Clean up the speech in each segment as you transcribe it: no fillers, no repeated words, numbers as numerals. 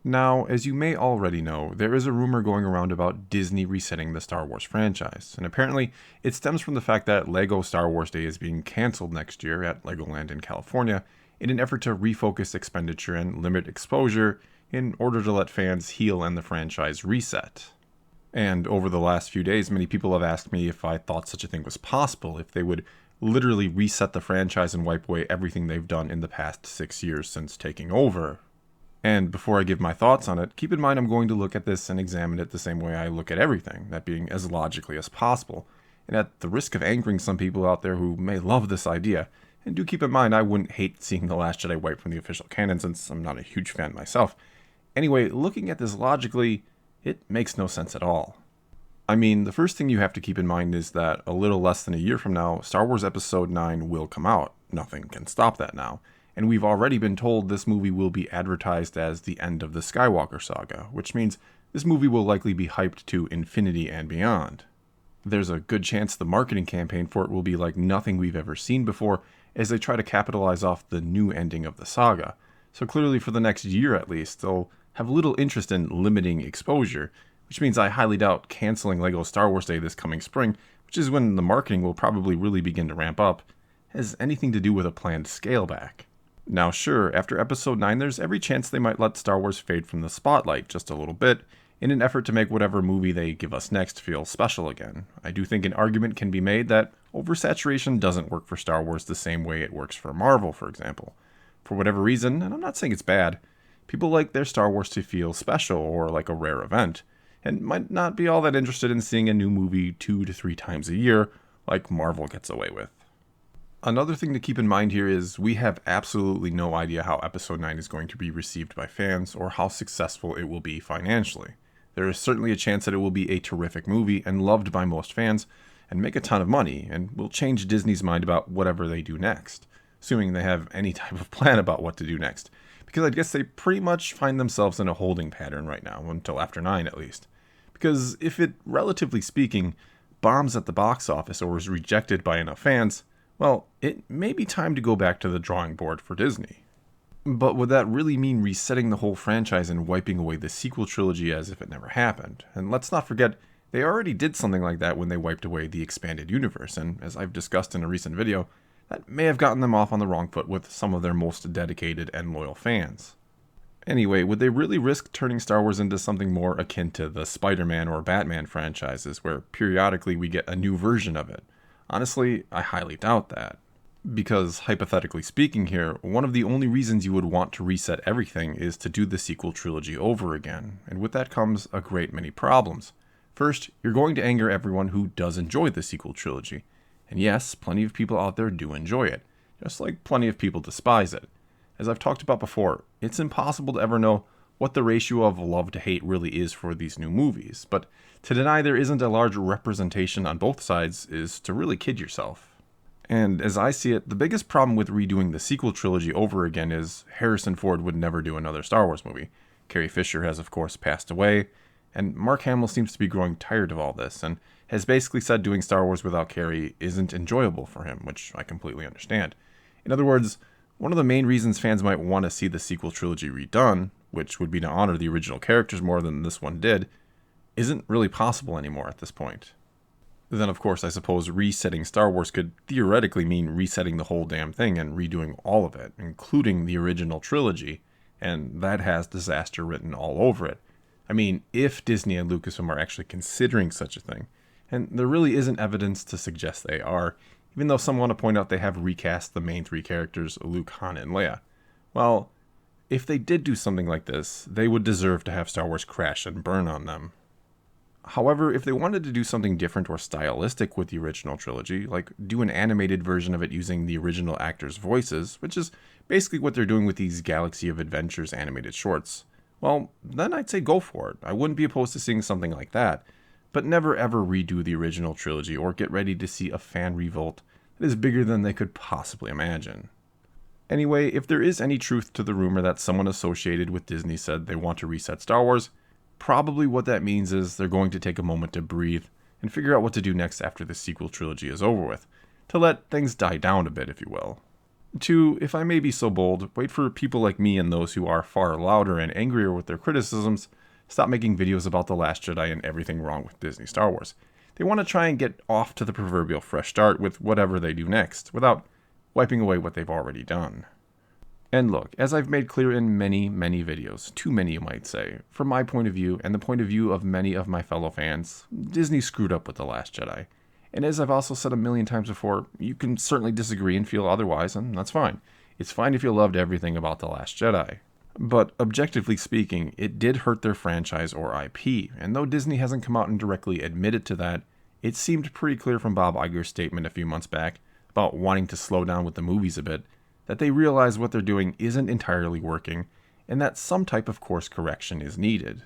Now, as you may already know, there is a rumor going around about Disney resetting the Star Wars franchise, and apparently it stems from the fact that LEGO Star Wars Day is being cancelled next year at Legoland in California in an effort to refocus expenditure and limit exposure in order to let fans heal and the franchise reset. And over the last few days, many people have asked me if I thought such a thing was possible, if they would literally reset the franchise and wipe away everything they've done in the past 6 years since taking over. And before I give my thoughts on it, keep in mind I'm going to look at this and examine it the same way I look at everything, that being as logically as possible. And at the risk of angering some people out there who may love this idea, and do keep in mind I wouldn't hate seeing The Last Jedi wiped from the official canon since I'm not a huge fan myself. Anyway, looking at this logically, it makes no sense at all. I mean, the first thing you have to keep in mind is that a little less than a year from now, Star Wars Episode 9 will come out. Nothing can stop that now. And we've already been told this movie will be advertised as the end of the Skywalker saga, which means this movie will likely be hyped to infinity and beyond. There's a good chance the marketing campaign for it will be like nothing we've ever seen before, as they try to capitalize off the new ending of the saga. So clearly for the next year at least, they'll have little interest in limiting exposure, which means I highly doubt canceling LEGO Star Wars Day this coming spring, which is when the marketing will probably really begin to ramp up, has anything to do with a planned scale back. Now sure, after Episode 9 there's every chance they might let Star Wars fade from the spotlight just a little bit, in an effort to make whatever movie they give us next feel special again. I do think an argument can be made that oversaturation doesn't work for Star Wars the same way it works for Marvel, for example. For whatever reason, and I'm not saying it's bad, people like their Star Wars to feel special or like a rare event, and might not be all that interested in seeing a new movie 2 to 3 times a year, like Marvel gets away with. Another thing to keep in mind here is we have absolutely no idea how Episode 9 is going to be received by fans or how successful it will be financially. There is certainly a chance that it will be a terrific movie and loved by most fans and make a ton of money and will change Disney's mind about whatever they do next, assuming they have any type of plan about what to do next, because I guess they pretty much find themselves in a holding pattern right now, until after 9 at least. Because if it, relatively speaking, bombs at the box office or is rejected by enough fans, well, it may be time to go back to the drawing board for Disney. But would that really mean resetting the whole franchise and wiping away the sequel trilogy as if it never happened? And let's not forget, they already did something like that when they wiped away the expanded universe, and as I've discussed in a recent video, that may have gotten them off on the wrong foot with some of their most dedicated and loyal fans. Anyway, would they really risk turning Star Wars into something more akin to the Spider-Man or Batman franchises, where periodically we get a new version of it? Honestly, I highly doubt that. Because, hypothetically speaking here, one of the only reasons you would want to reset everything is to do the sequel trilogy over again, and with that comes a great many problems. First, you're going to anger everyone who does enjoy the sequel trilogy. And yes, plenty of people out there do enjoy it, just like plenty of people despise it. As I've talked about before, it's impossible to ever know what the ratio of love to hate really is for these new movies, but to deny there isn't a large representation on both sides is to really kid yourself. And as I see it, the biggest problem with redoing the sequel trilogy over again is Harrison Ford would never do another Star Wars movie. Carrie Fisher has of course passed away, and Mark Hamill seems to be growing tired of all this, and has basically said doing Star Wars without Carrie isn't enjoyable for him, which I completely understand. In other words, one of the main reasons fans might want to see the sequel trilogy redone, which would be to honor the original characters more than this one did, isn't really possible anymore at this point. Then of course I suppose resetting Star Wars could theoretically mean resetting the whole damn thing and redoing all of it, including the original trilogy, and that has disaster written all over it. I mean, if Disney and Lucasfilm are actually considering such a thing, and there really isn't evidence to suggest they are, even though some want to point out they have recast the main 3 characters, Luke, Han, and Leia. Well, if they did do something like this, they would deserve to have Star Wars crash and burn on them. However, if they wanted to do something different or stylistic with the original trilogy, like do an animated version of it using the original actors' voices, which is basically what they're doing with these Galaxy of Adventures animated shorts, well, then I'd say go for it. I wouldn't be opposed to seeing something like that, but never ever redo the original trilogy or get ready to see a fan revolt that is bigger than they could possibly imagine. Anyway, if there is any truth to the rumor that someone associated with Disney said they want to reset Star Wars, probably what that means is they're going to take a moment to breathe and figure out what to do next after the sequel trilogy is over with, to let things die down a bit, if you will. To, if I may be so bold, wait for people like me and those who are far louder and angrier with their criticisms stop making videos about The Last Jedi and everything wrong with Disney Star Wars. They want to try and get off to the proverbial fresh start with whatever they do next, without wiping away what they've already done. And look, as I've made clear in many, many videos, too many you might say, from my point of view and the point of view of many of my fellow fans, Disney screwed up with The Last Jedi. And as I've also said a million times before, you can certainly disagree and feel otherwise, and that's fine. It's fine if you loved everything about The Last Jedi. But objectively speaking, it did hurt their franchise or IP, and though Disney hasn't come out and directly admitted to that, it seemed pretty clear from Bob Iger's statement a few months back about wanting to slow down with the movies a bit, that they realize what they're doing isn't entirely working, and that some type of course correction is needed.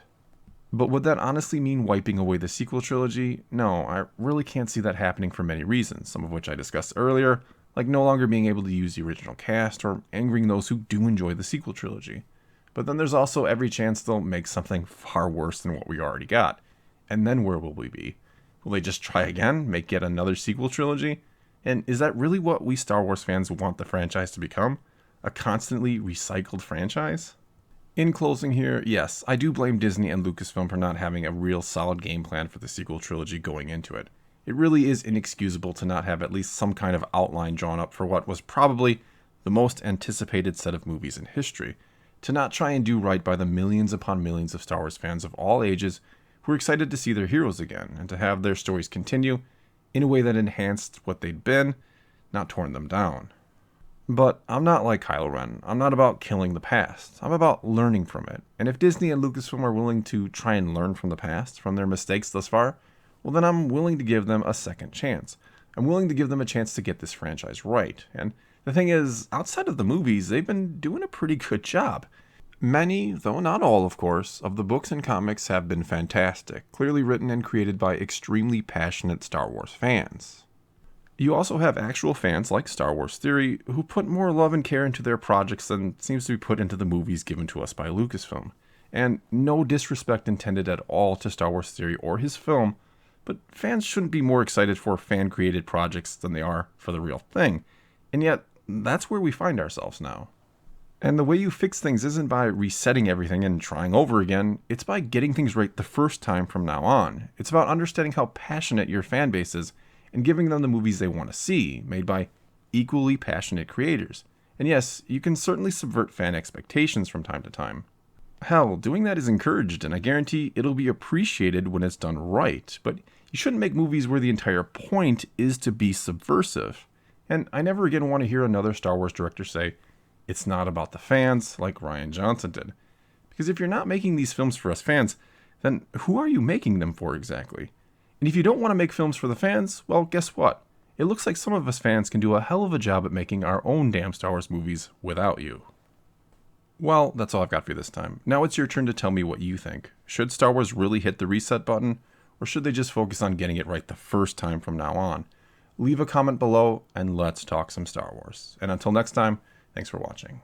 But would that honestly mean wiping away the sequel trilogy? No, I really can't see that happening for many reasons, some of which I discussed earlier, like no longer being able to use the original cast or angering those who do enjoy the sequel trilogy. But then there's also every chance they'll make something far worse than what we already got. And then where will we be? Will they just try again, make yet another sequel trilogy? And is that really what we Star Wars fans want the franchise to become? A constantly recycled franchise? In closing here, yes, I do blame Disney and Lucasfilm for not having a real solid game plan for the sequel trilogy going into it. It really is inexcusable to not have at least some kind of outline drawn up for what was probably the most anticipated set of movies in history, to not try and do right by the millions upon millions of Star Wars fans of all ages who are excited to see their heroes again, and to have their stories continue in a way that enhanced what they'd been, not torn them down. But I'm not like Kylo Ren. I'm not about killing the past. I'm about learning from it. And if Disney and Lucasfilm are willing to try and learn from the past, from their mistakes thus far, well then I'm willing to give them a second chance. I'm willing to give them a chance to get this franchise right. And the thing is, outside of the movies, they've been doing a pretty good job. Many, though not all of course, of the books and comics have been fantastic, clearly written and created by extremely passionate Star Wars fans. You also have actual fans like Star Wars Theory who put more love and care into their projects than seems to be put into the movies given to us by Lucasfilm. And no disrespect intended at all to Star Wars Theory or his film, but fans shouldn't be more excited for fan-created projects than they are for the real thing. And yet, that's where we find ourselves now. And the way you fix things isn't by resetting everything and trying over again, it's by getting things right the first time from now on. It's about understanding how passionate your fan base is and giving them the movies they want to see, made by equally passionate creators. And yes, you can certainly subvert fan expectations from time to time. Hell, doing that is encouraged, and I guarantee it'll be appreciated when it's done right, but you shouldn't make movies where the entire point is to be subversive. And I never again want to hear another Star Wars director say, "It's not about the fans," like Rian Johnson did. Because if you're not making these films for us fans, then who are you making them for exactly? And if you don't want to make films for the fans, well, guess what? It looks like some of us fans can do a hell of a job at making our own damn Star Wars movies without you. Well, that's all I've got for you this time. Now it's your turn to tell me what you think. Should Star Wars really hit the reset button? Or should they just focus on getting it right the first time from now on? Leave a comment below and let's talk some Star Wars. And until next time, thanks for watching.